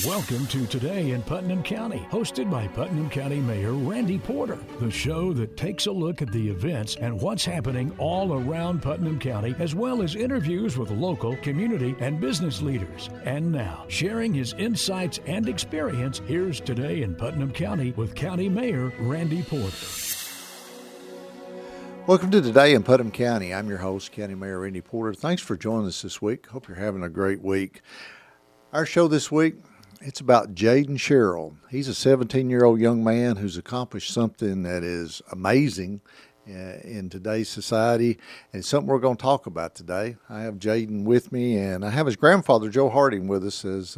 Welcome to Today in Putnam County, hosted by Putnam County Mayor Randy Porter, the show that takes a look at the events and what's happening all around Putnam County, as well as interviews with local, community, and business leaders. And now, sharing his insights and experience, here's Today in Putnam County with County Mayor Randy Porter. Welcome to Today in Putnam County. I'm your host, County Mayor Randy Porter. Thanks for joining us this week. Hope you're having a great week. Our show this week, it's about Jayden Sherrell. He's a 17-year-old young man who's accomplished something that is amazing in today's society, and it's something we're going to talk about today. I have Jayden with me, and I have his grandfather, Joe Harding, with us as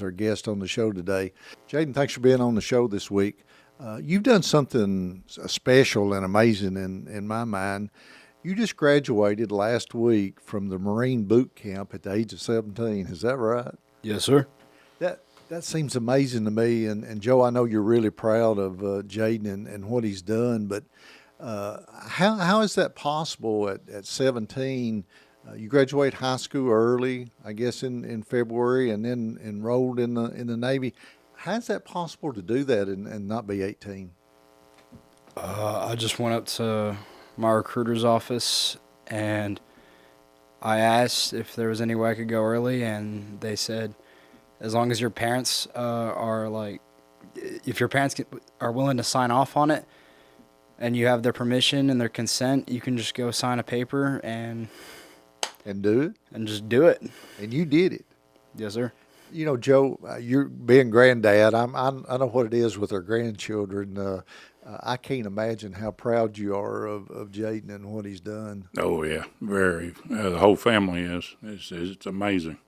our guest on the show today. Jayden, thanks for being on the show this week. You've done something special and amazing in my mind. You just graduated last week from the Marine Bootcamp at the age of 17. Is that right? Yes, sir. That seems amazing to me. And Joe, I know you're really proud of Jayden and what he's done. But how is that possible at 17? You graduate high school early, I guess, in February, and then enrolled in the Navy. How is that possible to do that and not be 18? I just went up to my recruiter's office and I asked if there was any way I could go early, and they said, as long as your parents if your parents are willing to sign off on it and you have their permission and their consent, you can just go sign a paper and do it? And just do it. And you did it. Yes, sir. You know, Joe, you're being granddad. I know what it is with our grandchildren. I can't imagine how proud you are of Jayden and what he's done. Oh yeah, very. The whole family is. It's amazing.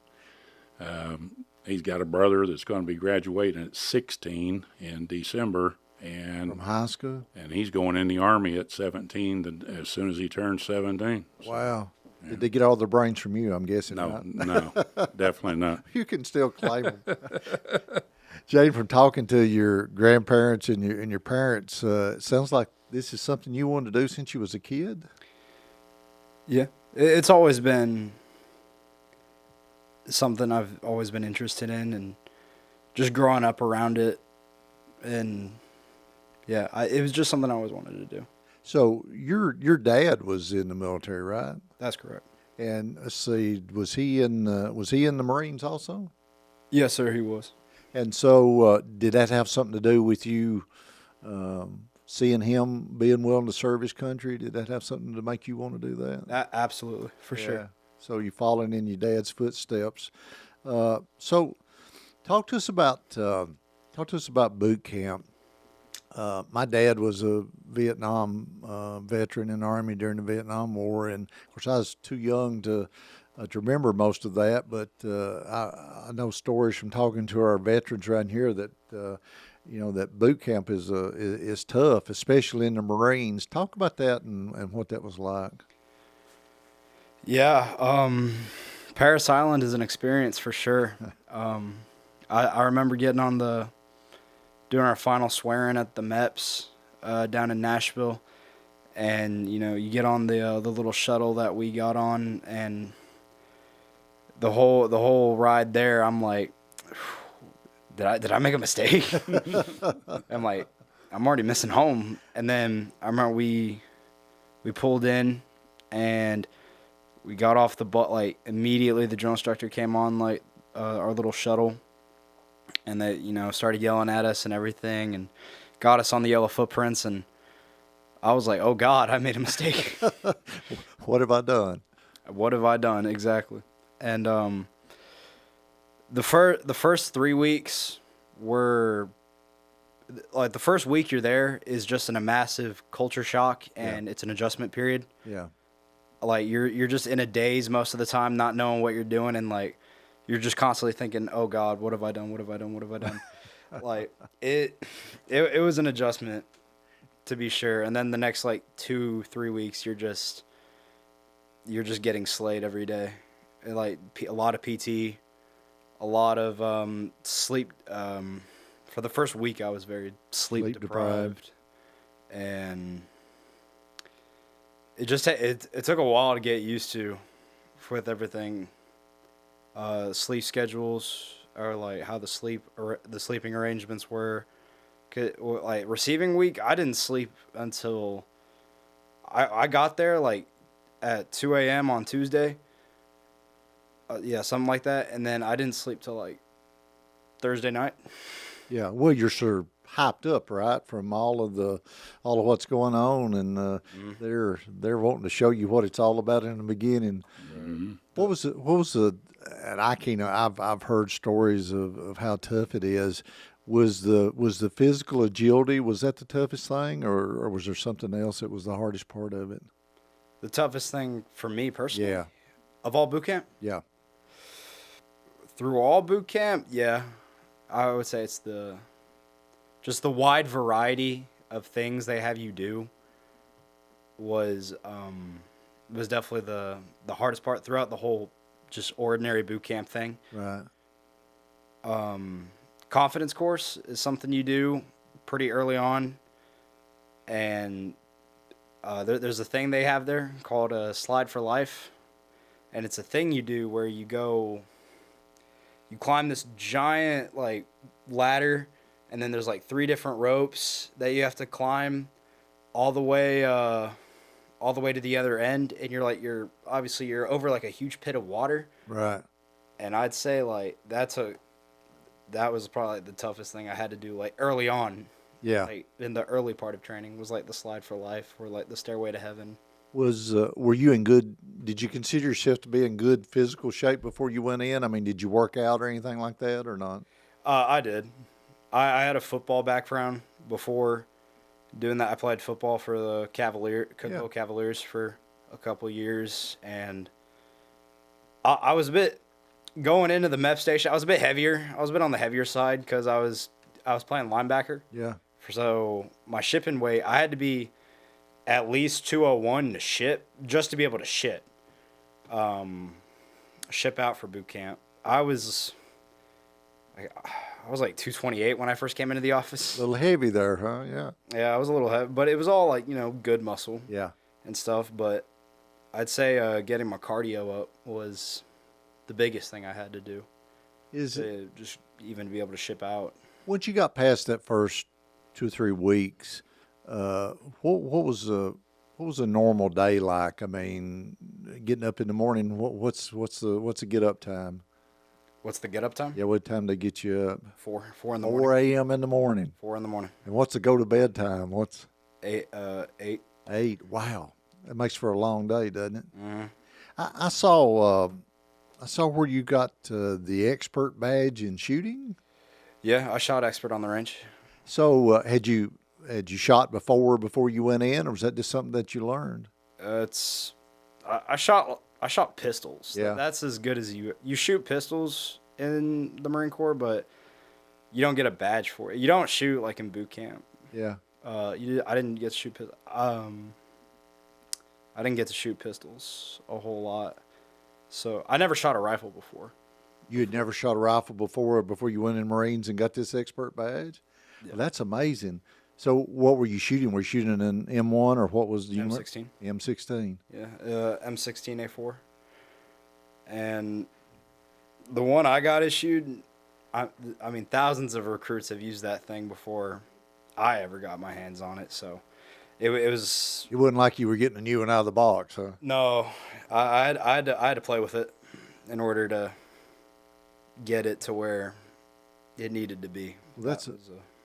He's got a brother that's going to be graduating at 16 in December, and from high school, and he's going in the Army at 17 as soon as he turns 17. Wow. Yeah. Did they get all their brains from you, I'm guessing? No, no, definitely not. You can still claim them. Jayden, from talking to your grandparents and your parents, it sounds like this is something you wanted to do since you was a kid? Yeah. It's always been something I've always been interested in, and just growing up around it. And, yeah, it was just something I always wanted to do. So your dad was in the military, right? That's correct. And let's see, was he in the Marines also? Yes, sir, he was. And so did that have something to do with you seeing him being willing to serve his country? Did that have something to make you want to do that? Absolutely, for sure. So you're following in your dad's footsteps. So talk to us about boot camp. My dad was a Vietnam veteran in the Army during the Vietnam War, and of course I was too young to remember most of that. But I know stories from talking to our veterans around here that that boot camp is tough, especially in the Marines. Talk about that and what that was like. Yeah, Paris Island is an experience for sure. I remember getting on doing our final swearing at the MEPS down in Nashville, and you get on the little shuttle that we got on, and the whole ride there, I'm like, did I make a mistake? I'm like, I'm already missing home. And then I remember we pulled in, and we got off the bus. Like immediately, the drill instructor came on our little shuttle. And they, started yelling at us and everything, and got us on the yellow footprints. And I was like, "Oh God, I made a mistake. What have I done? What have I done exactly?" And the first 3 weeks were like the first week you're there is just a massive culture shock, and it's an adjustment period. Yeah, like you're just in a daze most of the time, not knowing what you're doing, and like. You're just constantly thinking, "Oh God, what have I done? What have I done? What have I done?" Like it was an adjustment, to be sure. And then the next 2-3 weeks, you're just getting slayed every day. And, a lot of PT, a lot of sleep. For the first week, I was very sleep deprived, and it took a while to get used to, with everything. Sleep schedules, or like how the sleeping arrangements were. Like receiving week, I didn't sleep until I got there like at 2 a.m. on Tuesday. Yeah, something like that, and then I didn't sleep till like Thursday night. Yeah, well, you're sort of hyped up, right, from all of what's going on, and they're wanting to show you what it's all about in the beginning. What was the? And I can't. I've heard stories of how tough it is. Was the physical agility, was that the toughest thing, or was there something else that was the hardest part of it? The toughest thing for me personally, Yeah, of all boot camp, yeah, through all boot camp, yeah, I would say it's just the wide variety of things they have you do was definitely the hardest part throughout the whole just ordinary boot camp thing. right. Confidence course is something you do pretty early on, and there's a thing they have there called a slide for life, and it's a thing you do where you climb this giant like ladder, and then there's like 3 different ropes that you have to climb all the way to the other end, and you're over like a huge pit of water. Right. And I'd say like that was probably the toughest thing I had to do like early on. Yeah. Like in the early part of training was like the slide for life or like the stairway to heaven. Were you in good? Did you consider yourself to be in good physical shape before you went in? I mean, did you work out or anything like that, or not? I did. I had a football background before doing that. I played football for the Cocoa Cavaliers for a couple years, and I was a bit going into the MEP station. I was a bit heavier. I was a bit on the heavier side because I was playing linebacker. Yeah. So my shipping weight, I had to be at least 201 to ship, just to be able to ship out for boot camp. I was like 228 when I first came into the office. A little heavy there, huh? Yeah. Yeah, I was a little heavy, but it was all like, good muscle Yeah. and stuff. But I'd say getting my cardio up was the biggest thing I had to do. Just even to be able to ship out. Once you got past that first 2 or 3 weeks, what was a normal day like? I mean, getting up in the morning. What's the get up time? What's the get up time? Yeah, what time they get you up? 4 in the 4 morning. a.m. in the morning. 4 in the morning. And what's the go to bed time? What's 8. 8? Wow, that makes for a long day, doesn't it? Mm-hmm. I saw where you got the expert badge in shooting. Yeah, I shot expert on the range. So had you shot before you went in, or was that just something that you learned? I shot pistols. Yeah. That's as good as you shoot pistols in the Marine Corps, but you don't get a badge for it. You don't shoot like in boot camp. Yeah. I didn't get to shoot I didn't get to shoot pistols a whole lot. So I never shot a rifle before. You had never shot a rifle before you went in Marines and got this expert badge? Yeah. Well, that's amazing. So what were you shooting? Were you shooting an M1 or what was the M16? M16. Yeah, M16A4. And the one I got issued, I mean, thousands of recruits have used that thing before I ever got my hands on it. So it was. It wasn't like you were getting a new one out of the box, huh? No, I had to play with it in order to get it to where it needed to be. Well,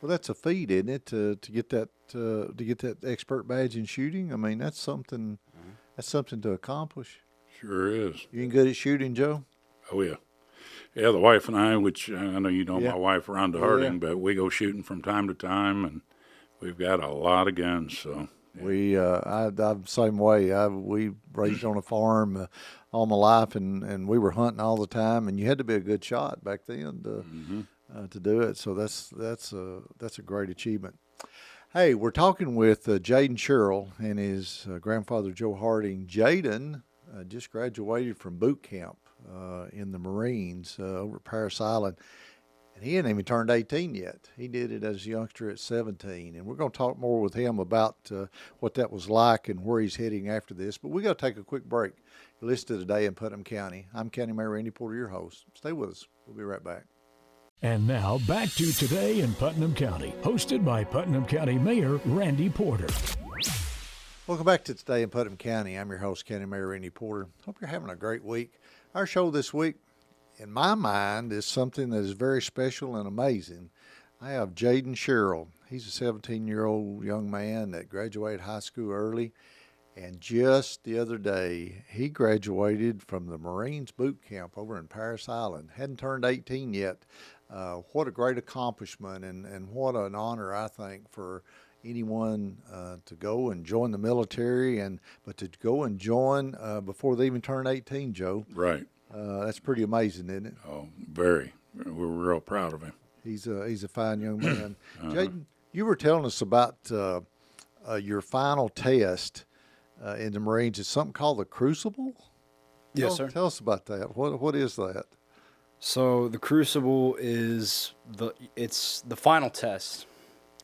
that's a feat, isn't it? To get that expert badge in shooting. I mean, that's something. Mm-hmm. That's something to accomplish. Sure is. You ain't good at shooting, Joe? Oh, yeah. Yeah, the wife and I, which I know you know Yeah. my wife, Rhonda Harding, but we go shooting from time to time, and we've got a lot of guns, so. Yeah. I'm the same way. We raised on a farm all my life, and we were hunting all the time, and you had to be a good shot back then to do it. So that's a great achievement. Hey, we're talking with Jayden Sherrell and his grandfather Joe Harding. Jayden just graduated from boot camp in the Marines over at Paris Island. And he hadn't even turned 18 yet. He did it as a youngster at 17. And we're going to talk more with him about what that was like and where he's heading after this. But we got to take a quick break. You're listening to Today in Putnam County. I'm County Mayor Randy Porter, your host. Stay with us. We'll be right back. And now back to Today in Putnam County, hosted by Putnam County Mayor Randy Porter. Welcome back to Today in Putnam County. I'm your host, County Mayor Randy Porter. Hope you're having a great week. Our show this week, in my mind, is something that is very special and amazing. I have Jayden Sherrell. He's a 17-year-old young man that graduated high school early. And just the other day, he graduated from the Marines Bootcamp over in Paris Island. Hadn't turned 18 yet. What a great accomplishment and what an honor, I think, for anyone to go and join the military, but to go and join before they even turn 18, Joe. Right. That's pretty amazing, isn't it? Oh, very. We're real proud of him. He's a fine young man. Jayden, you were telling us about your final test in the Marines. It's something called the Crucible? Yes, sir. Tell us about that. What is that? So the Crucible is it's the final test.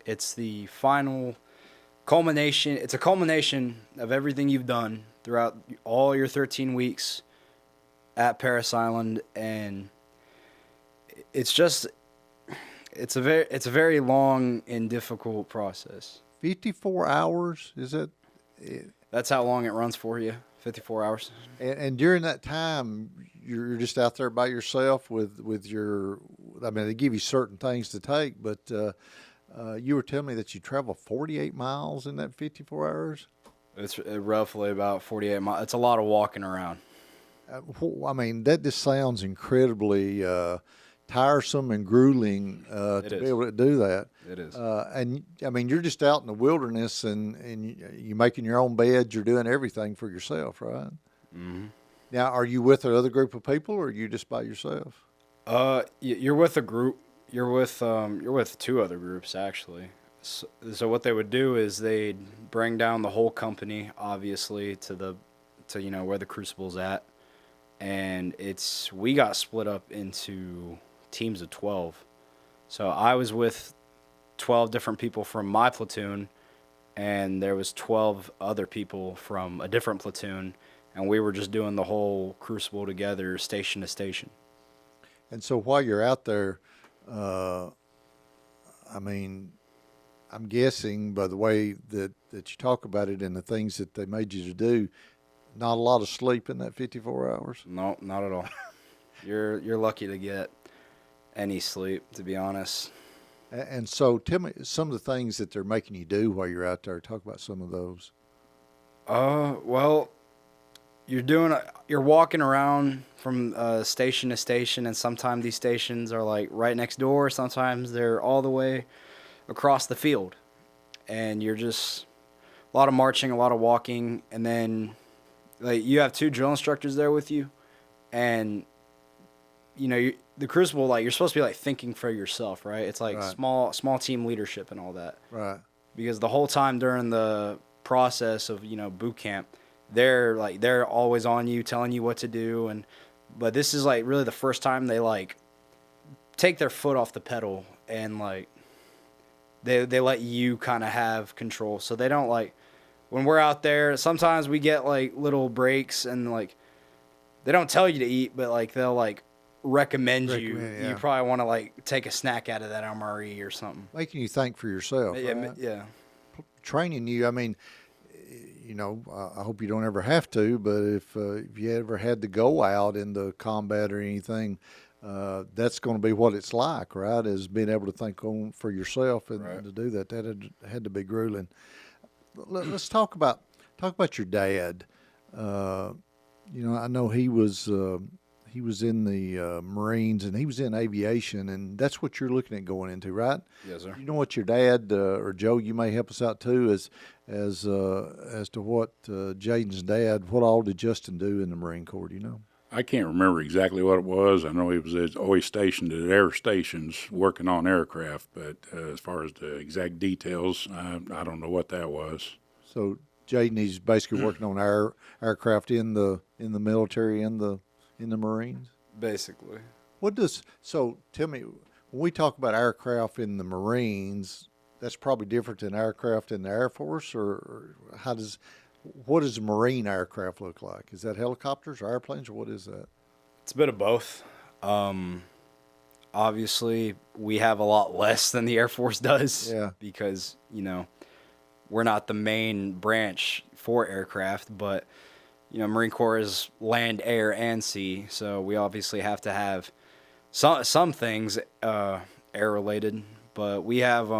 It's the final culmination. It's a culmination of everything you've done throughout all your 13 weeks at Paris Island, and it's a very long and difficult process. 54 hours, is it? That's how long it runs for you, 54 hours. And during that time, you're just out there by yourself with your, I mean, they give you certain things to take, but you were telling me that you travel 48 miles in that 54 hours? It's roughly about 48 miles. It's a lot of walking around. I mean, that just sounds incredibly tiresome and grueling to be able to do that. It is. And, I mean, you're just out in the wilderness and you're making your own beds. You're doing everything for yourself, right? Mm-hmm. Now, are you with another group of people, or are you just by yourself? You're with a group. You're with two other groups, actually. So what they would do is they'd bring down the whole company, obviously, to where the Crucible's at, and we got split up into teams of 12. So I was with 12 different people from my platoon, and there was 12 other people from a different platoon, and we were just doing the whole Crucible together, station to station. And so while you're out there, I mean, I'm guessing by the way that you talk about it and the things that they made you to do, not a lot of sleep in that 54 hours? No, not at all. You're lucky to get any sleep, to be honest. And so tell me some of the things that they're making you do while you're out there. Talk about some of those. Well, you're walking around from station to station, and sometimes these stations are like right next door. Sometimes they're all the way across the field, and you're just a lot of marching, a lot of walking, and then like you have two drill instructors there with you, and the Crucible, like you're supposed to be like thinking for yourself, right? It's like right. small team leadership and all that, Right? because the whole time during the process of boot camp, they're always on you, telling you what to do, but this is like really the first time they like take their foot off the pedal, and like they let you kind of have control. So they don't, like, when we're out there, sometimes we get like little breaks, and like they don't tell you to eat, but like they'll like recommend you. Yeah. You probably want to like take a snack out of that MRE or something. Making you think for yourself. Yeah, right? yeah. Training you. I mean, I hope you don't ever have to, but if you ever had to go out into combat or anything, that's going to be what it's like, right? Is being able to think for yourself and Right. to do that. That had to be grueling. Let's talk about your dad. I know he was in the Marines, and he was in aviation, and that's what you're looking at going into, right? Yes, sir. You know what your dad or Joe, you may help us out too, as to what Jayden's dad, what all did Justin do in the Marine Corps? Do you know? I can't remember exactly what it was. I know he was always stationed at air stations working on aircraft, but as far as the exact details, I don't know what that was. So Jayden, he's basically working on aircraft in the military, in the Marines. Basically. So tell me, when we talk about aircraft in the Marines, that's probably different than aircraft in the Air Force, or what does a Marine aircraft look like? Is that helicopters or airplanes, or what is that? It's a bit of both. obviously we have a lot less than the Air Force does. Yeah. Because, we're not the main branch for aircraft, but, Marine Corps is land, air, and sea. So we obviously have to have some things air related, but we have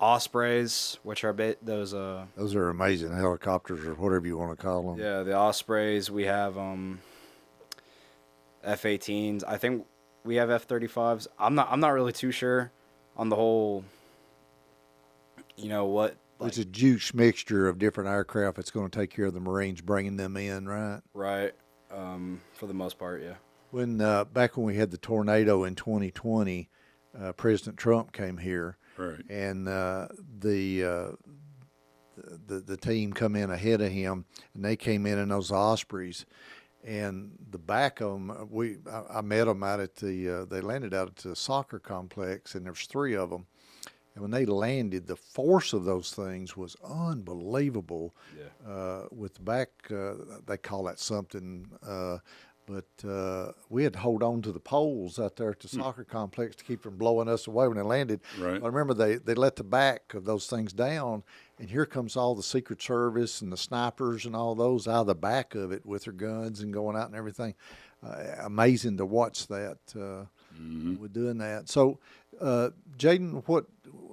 Ospreys, which are those Those are amazing helicopters, or whatever you want to call them. yeah, the Ospreys. We have F-18s. I think we have F-35s. I'm not really too sure on the whole. What? It's a juice mixture of different aircraft that's going to take care of the Marines, bringing them in, right? Right. For the most part, yeah. When back when we had the tornado in 2020, President Trump came here, Right. and the team come in ahead of him, and they came in those Ospreys, and the back of them, I met them out at they landed out at the soccer complex, and there's 3 of them. And when they landed, the force of those things was unbelievable. Yeah. With the back, they call that something, but we had to hold on to the poles out there at the soccer complex to keep from blowing us away when they landed. Right. I remember they let the back of those things down, and here comes all the Secret Service and the snipers and all those out of the back of it with their guns and going out and everything. Amazing to watch that. With doing that. So, Jayden,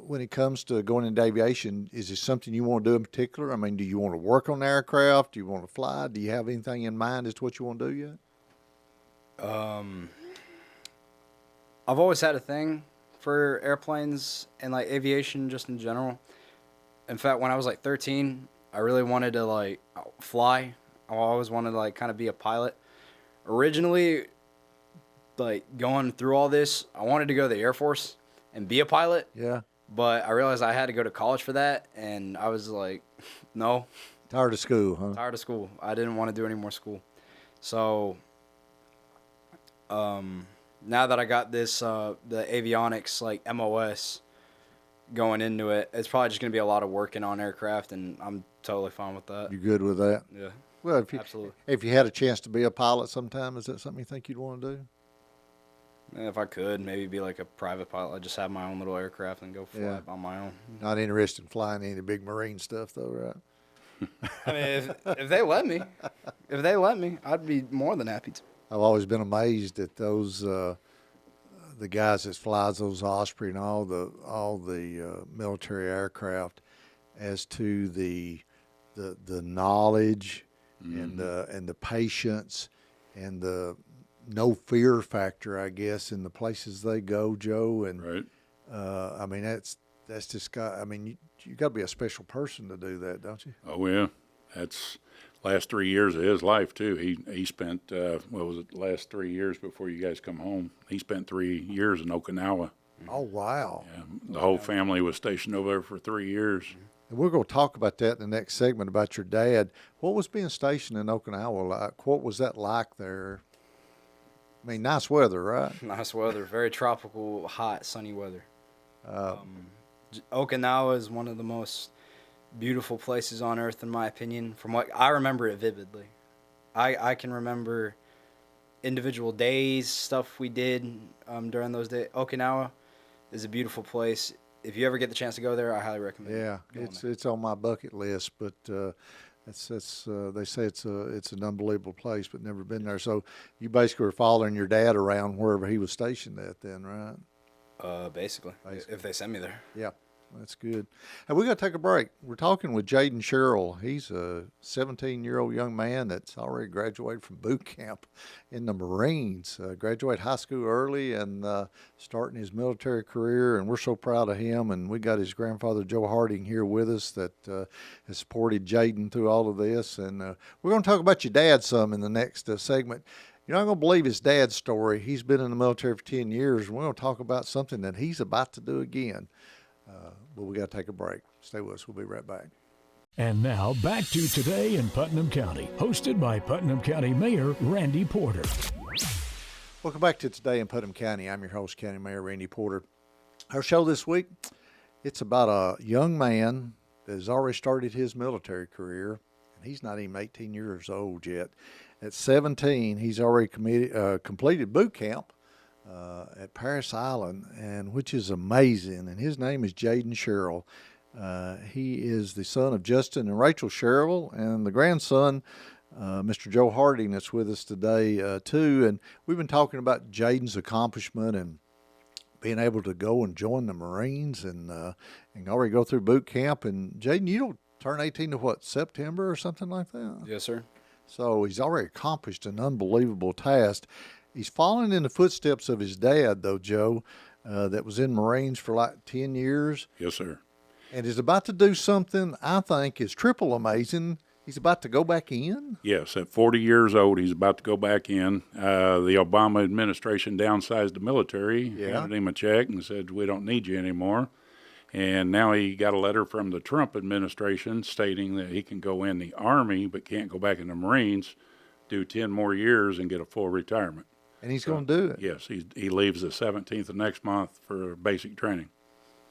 when it comes to going into aviation, is this something you want to do in particular? I mean, do you want to work on the aircraft? Do you want to fly? Do you have anything in mind as to what you want to do yet? I've always had a thing for airplanes and like aviation just in general. In fact, when I was like 13, I really wanted to like fly. I always wanted to like kind of be a pilot. Originally, like going through all this, I wanted to go to the Air Force and be a pilot. Yeah. But I realized I had to go to college for that, and I was like, no. Tired of school, huh? Tired of school. I didn't want to do any more school. So now that I got this the avionics like MOS going into it, it's probably just going to be a lot of working on aircraft, and I'm totally fine with that. You good with that? Yeah. Well, Absolutely. If you had a chance to be a pilot sometime, is that something you think you'd want to do? If I could, maybe be like a private pilot. I'd just have my own little aircraft and go fly on my own. Not interested in flying any big marine stuff, though, right? I mean, if they let me, I'd be more than happy to. I've always been amazed at those the guys that flies those Osprey and all the military aircraft, as to the knowledge and the patience and the no fear factor, I guess, in the places they go, Joe. And Right. I mean, that's just got. I mean, you got to be a special person to do that, don't you? Oh yeah, that's last 3 years of his life too. He spent what was it, the last 3 years before you guys come home? He spent 3 years in Okinawa. Oh wow! Yeah, the whole family was stationed over there for 3 years. And we're going to talk about that in the next segment about your dad. What was being stationed in Okinawa like? What was that like there? I mean, nice weather, right? Nice weather, very tropical, hot, sunny weather. Okinawa is one of the most beautiful places on earth, in my opinion. From what I remember it vividly, I can remember individual days, stuff we did during those days. Okinawa is a beautiful place. If you ever get the chance to go there, I highly recommend. Yeah, it's on my bucket list, but they say it's an unbelievable place, but never been there. So you basically were following your dad around wherever he was stationed at, then, right? Basically, if they send me there. Yeah, that's good. And we're going to take a break. We're talking with Jayden Sherrell. He's a 17-year-old young man that's already graduated from boot camp in the Marines. Graduated high school early and starting his military career, and we're so proud of him. And we got his grandfather, Joe Harding, here with us that has supported Jayden through all of this. And we're going to talk about your dad some in the next segment. You're not going to believe his dad's story. He's been in the military for 10 years, and we're going to talk about something that he's about to do again. But we got to take a break. Stay with us. We'll be right back. And now back to Today in Putnam County, hosted by Putnam County Mayor Randy Porter. Welcome back to Today in Putnam County. I'm your host, County Mayor Randy Porter. Our show this week, it's about a young man that has already started his military career, and he's not even 18 years old yet. At 17, he's already completed boot camp at Paris Island, and which is amazing. And his name is Jayden Sherrell. He is the son of Justin and Rachel Sherrell, and the grandson, Mr. Joe Harding, that's with us today too. And we've been talking about Jayden's accomplishment and being able to go and join the Marines and already go through boot camp. And Jayden, you don't turn 18 to what, September or something like that? Yes, sir. So he's already accomplished an unbelievable task. He's following in the footsteps of his dad, though, Joe, that was in Marines for like 10 years. Yes, sir. And is about to do something I think is triple amazing. He's about to go back in? Yes, at 40 years old, he's about to go back in. The Obama administration downsized the military, handed him a check and said, we don't need you anymore. And now he got a letter from the Trump administration stating that he can go in the Army but can't go back in the Marines, do 10 more years, and get a full retirement. And he's going to do it? Yes, he leaves the 17th of next month for basic training.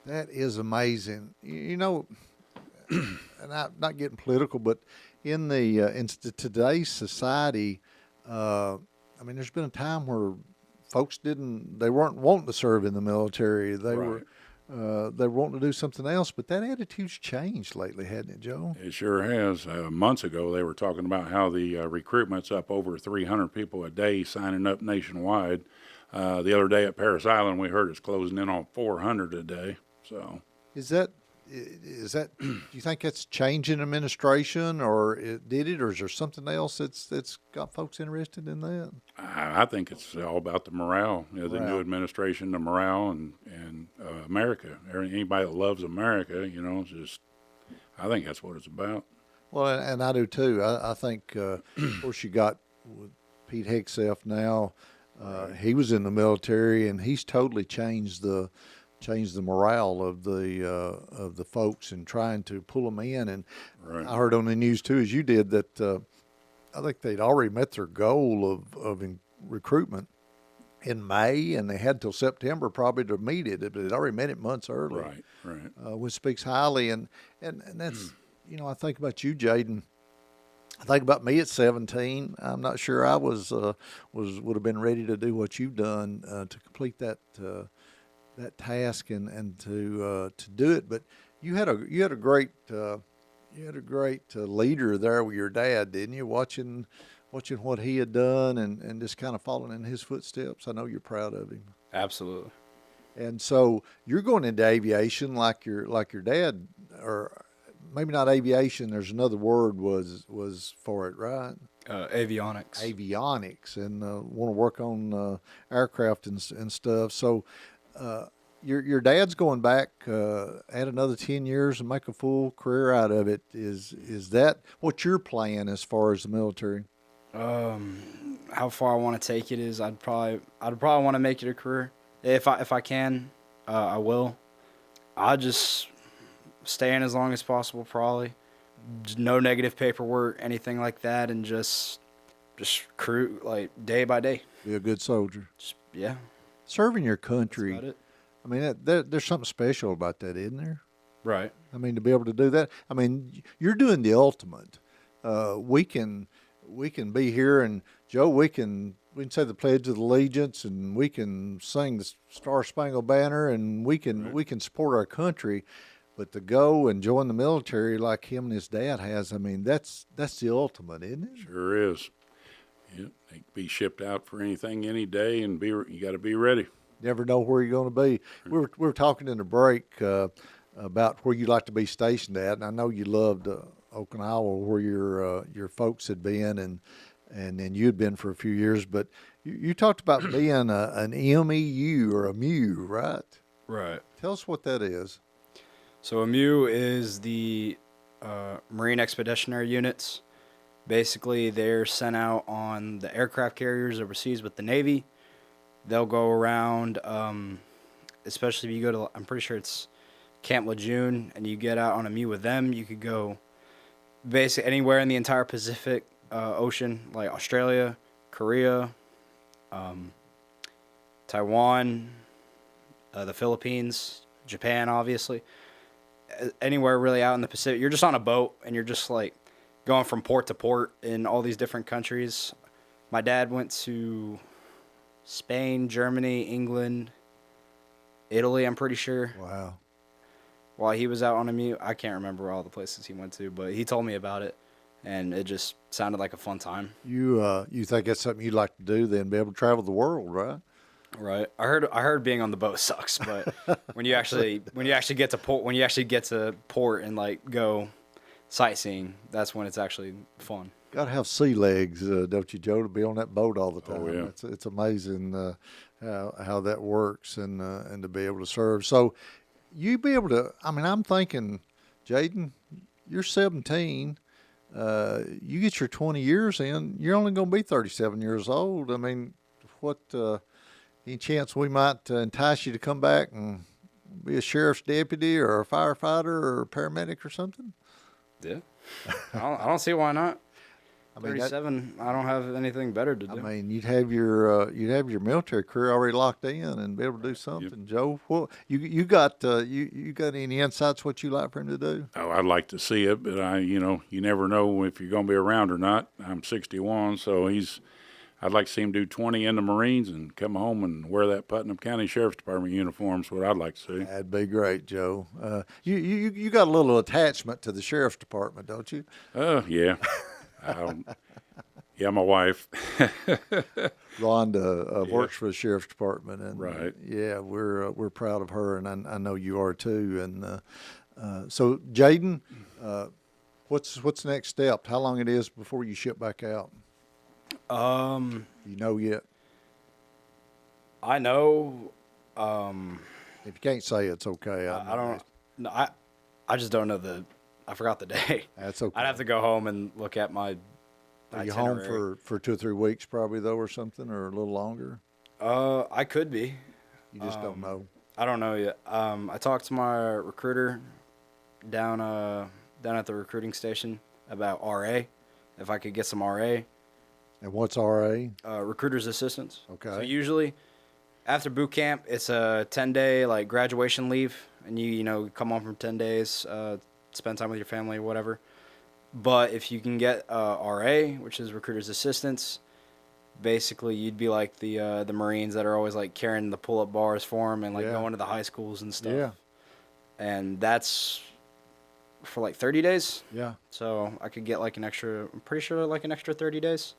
That is amazing. You know, and I'm not getting political, but in today's society, I mean, there's been a time where folks they weren't wanting to serve in the military. They were wanting to do something else, but that attitude's changed lately, hasn't it, Joe? It sure has. Months ago, they were talking about how the recruitment's up over 300 people a day signing up nationwide. The other day at Paris Island, we heard it's closing in on 400 a day. So, is that? Do you think that's changing administration, or or is there something else that's got folks interested in that? I think it's all about the morale. You know, the new administration, the morale, and America. Anybody that loves America, you know, I think that's what it's about. Well, and I do too. I think, of course, you got with Pete Hegseth now. He was in the military, and he's totally changed the morale of the folks and trying to pull them in. And I heard on the news too, as you did, that I think they'd already met their goal of recruitment in May, and they had till September probably to meet it, but they'd already met it months early. Right. Which speaks highly, and that's you know, I think about you, Jayden. I think about me at 17. I'm not sure I would have been ready to do what you've done to complete that task and to do it. But you had a great leader there with your dad, didn't you? Watching what he had done and just kind of following in his footsteps. I know you're proud of him. Absolutely. And so you're going into aviation like your dad, or maybe not aviation. There's another word was for it, right? Avionics. Avionics, and want to work on aircraft and stuff. So. Your dad's going back, add another 10 years and make a full career out of it. Is that what your plan as far as the military? How far I want to take it is I'd probably want to make it a career. If I can, I will. I'll just stay in as long as possible, probably. No negative paperwork, anything like that, and just crew like day by day. Be a good soldier. Yeah. Serving your country. That's about it. I mean, there's something special about that, isn't there? Right. I mean, to be able to do that. I mean, you're doing the ultimate. We can be here, and Joe, we can say the Pledge of Allegiance, and we can sing the Star Spangled Banner, and we can support our country. But to go and join the military like him and his dad has, I mean, that's the ultimate, isn't it? Sure is. Yeah, they can be shipped out for anything, any day, and you got to be ready. Never know where you're going to be. We were talking in the break about where you'd like to be stationed at, and I know you loved Okinawa, where your folks had been, and then you'd been for a few years. But you talked about being an MEU or a MU, right? Right. Tell us what that is. So a MU is the Marine Expeditionary Units. Basically, they're sent out on the aircraft carriers overseas with the Navy. They'll go around, especially if you go to, I'm pretty sure it's Camp Lejeune, and you get out on a MU with them. You could go basically anywhere in the entire Pacific Ocean, like Australia, Korea, Taiwan, the Philippines, Japan, obviously. Anywhere really out in the Pacific. You're just on a boat, and you're just like going from port to port in all these different countries. My dad went to Spain, Germany, England, Italy, I'm pretty sure. Wow. While he was out on a mute, I can't remember all the places he went to, but he told me about it, and it just sounded like a fun time. You think that's something you'd like to do, then be able to travel the world, right? Right. I heard being on the boat sucks, but when you actually get to port and like go sightseeing, that's when it's actually fun. Got to have sea legs, don't you, Joe, to be on that boat all the time. Oh, yeah. It's amazing how that works and to be able to serve. So you be able to. I mean, I'm thinking, Jayden, you're 17. You get your 20 years in. You're only going to be 37 years old. I mean, what? Any chance we might entice you to come back and be a sheriff's deputy or a firefighter or a paramedic or something? Yeah. I don't see why not. I mean, 37. I don't have anything better to do. I mean, you'd have your military career already locked in and be able to do something. Yep. Joe, what you got any insights what you like for him to do? Oh, I'd like to see it, but you never know if you're going to be around or not. I'm 61, so I'd like to see him do 20 in the Marines and come home and wear that Putnam County Sheriff's Department uniform. Is what I'd like to see. That'd be great, Joe. You got a little attachment to the Sheriff's Department, don't you? Yeah. Yeah, my wife. Rhonda works for the Sheriff's Department, and Right. Yeah, we're proud of her, and I know you are too. And so, Jayden, what's the next step? How long it is before you ship back out? You know yet? I know. If you can't say it's okay. I don't. No, I just don't know I forgot the day. That's okay. I'd have to go home and look at my Are you itinerary. home for 2 or 3 weeks probably though, or something, or a little longer? I could be. You just don't know. I don't know yet. I talked to my recruiter down at the recruiting station about RA, if I could get some RA. And what's RA? Recruiter's assistance. Okay. So usually after boot camp, it's a 10-day like graduation leave, and you come home from 10 days, spend time with your family or whatever. But if you can get RA, which is recruiter's assistance, basically you'd be like the Marines that are always like carrying the pull-up bars for them and like going to the high schools and stuff. Yeah. And that's for like 30 days. Yeah. So I could get like I'm pretty sure like an extra 30 days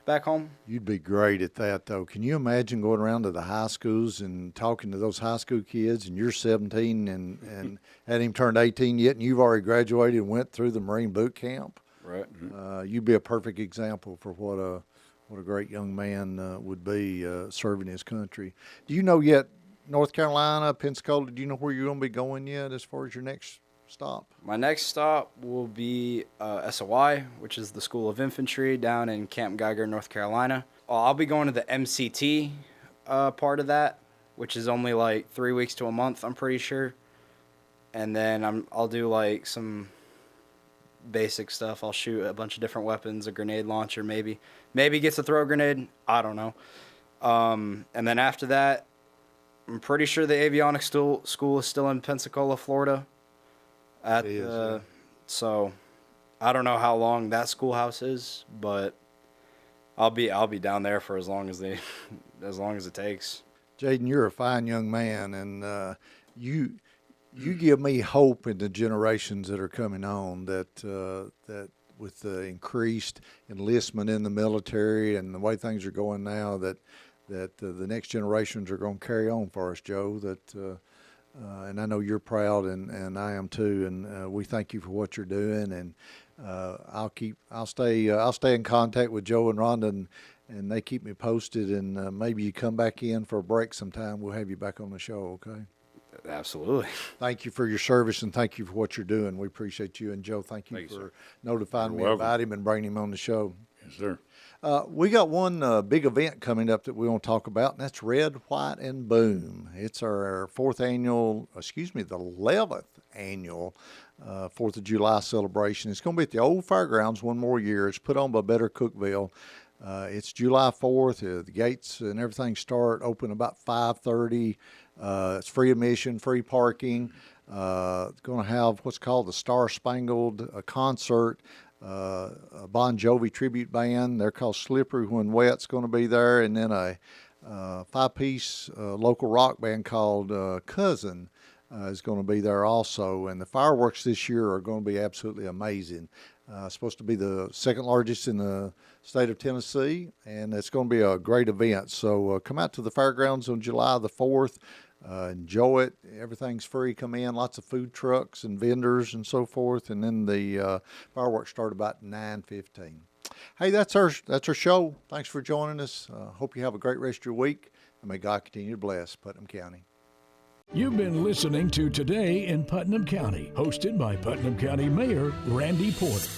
back home. You'd be great at that, though. Can you imagine going around to the high schools and talking to those high school kids, and you're 17 and hadn't even turned 18 yet, and you've already graduated and went through the Marine boot camp? Right. You'd be a perfect example for what a great young man would be serving his country. Do you know yet, North Carolina, Pensacola, do you know where you're going to be going yet as far as your next stop? My next stop will be SOI, which is the School of Infantry down in Camp Geiger, North Carolina. I'll be going to the MCT part of that, which is only like 3 weeks to a month, I'm pretty sure. And then I'll do like some basic stuff. I'll shoot a bunch of different weapons, a grenade launcher, maybe get to throw a grenade. I don't know. And then after that, I'm pretty sure the avionics school is still in Pensacola, Florida. So I don't know how long that schoolhouse is, but I'll be down there for as long as it takes. Jayden, you're a fine young man, and you give me hope in the generations that are coming on that with the increased enlistment in the military and the way things are going now, that the next generations are going to carry on for us, Joe. And I know you're proud, and I am too. And we thank you for what you're doing. And I'll stay in contact with Joe and Rhonda, and they keep me posted. And maybe you come back in for a break sometime. We'll have you back on the show. Okay. Absolutely. Thank you for your service, and thank you for what you're doing. We appreciate you. And Joe, thank you for notifying me about him and bringing him on the show. Yes, sir. We got one big event coming up that we want to talk about, and that's Red, White, and Boom. It's our the 11th annual 4th of July celebration. It's going to be at the old fairgrounds one more year. It's put on by Better Cookville. It's July 4th. The gates and everything open about 5:30. It's free admission, free parking. It's going to have what's called the Star Spangled concert. A Bon Jovi tribute band. They're called Slippery When Wet's going to be there, and then a 5-piece local rock band called Cousin is going to be there also. And the fireworks this year are going to be absolutely amazing. Supposed to be the second largest in the state of Tennessee, and it's going to be a great event. So come out to the fairgrounds on July the 4th. Enjoy it. Everything's free. Come in. Lots of food trucks and vendors and so forth. And then the fireworks start about 9:15. Hey, that's our show. Thanks for joining us. Hope you have a great rest of your week, and may God continue to bless Putnam County. You've been listening to Today in Putnam County, hosted by Putnam County Mayor Randy Porter.